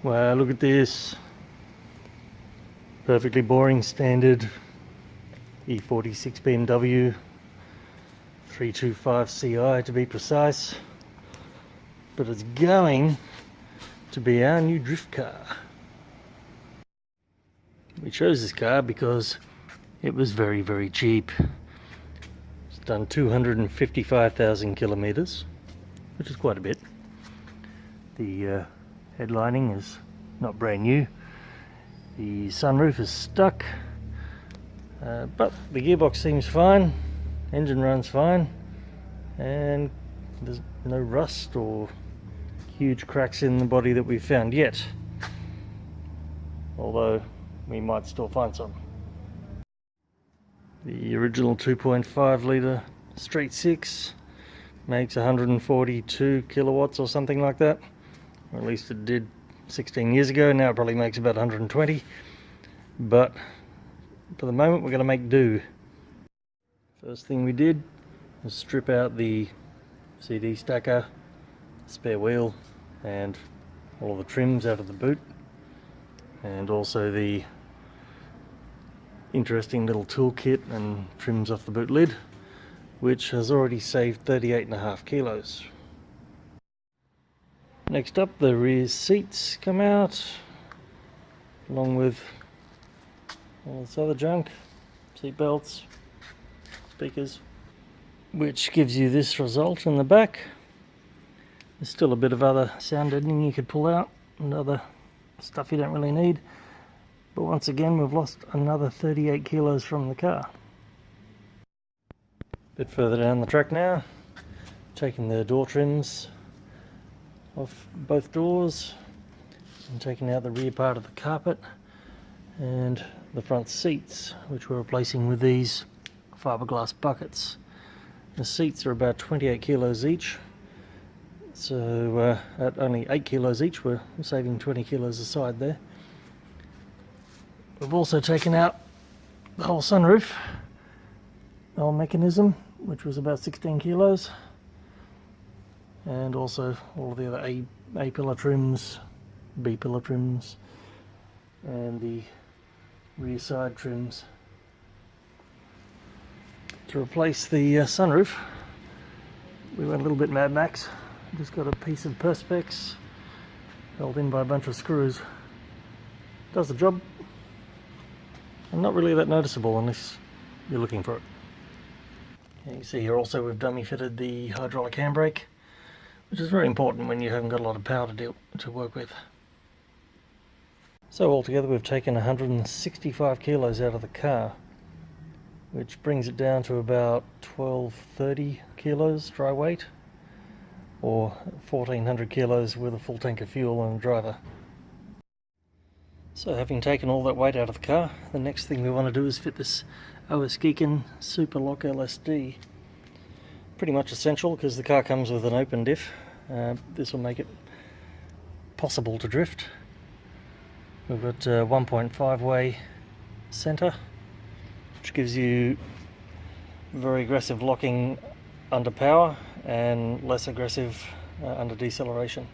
Wow, look at this. Perfectly boring standard E46 BMW 325 CI to be precise. But it's going to be our new drift car. We chose this car because it was very, very cheap. It's done 255,000 kilometers, which is quite a bit. The headlining is not brand new. The sunroof is stuck, but the gearbox seems fine, engine runs fine, and there's no rust or huge cracks in the body that we've found yet, although we might still find some. The original 2.5 litre straight six makes 142 kilowatts or something like that, or at least it did 16 years ago. Now it probably makes about 120, but for the moment we're going to make do. First thing we did was strip out the CD stacker, spare wheel, and all of the trims out of the boot, and also the interesting little toolkit and trims off the boot lid, which has already saved 38.5 kilos. Next up, the rear seats come out, along with all this other junk, seat belts, speakers, which gives you this result in the back. There's still a bit of other sound deadening you could pull out and other stuff you don't really need. But once again, we've lost another 38 kilos from the car. A bit further down the track now, taking the door trims off both doors and taking out the rear part of the carpet and the front seats, which we're replacing with these fiberglass buckets. The seats are about 28 kilos each, so at only 8 kilos each we're saving 20 kilos a side there. We've also taken out the whole sunroof, the whole mechanism, which was about 16 kilos, and also all of the other A pillar trims, B pillar trims, and the rear side trims. To replace the sunroof, we went a little bit Mad Max. Just got a piece of perspex held in by a bunch of screws. Does the job, and not really that noticeable unless you're looking for it. You can see here also we've dummy fitted the hydraulic handbrake, which is very important when you haven't got a lot of power to work with. So altogether we've taken 165 kilos out of the car, which brings it down to about 1230 kilos dry weight, or 1400 kilos with a full tank of fuel and a driver. So having taken all that weight out of the car, the next thing we want to do is fit this OS Geekin Super Lock LSD. Pretty much essential because the car comes with an open diff. This will make it possible to drift. We've got a 1.5 way centre, which gives you very aggressive locking under power and less aggressive under deceleration.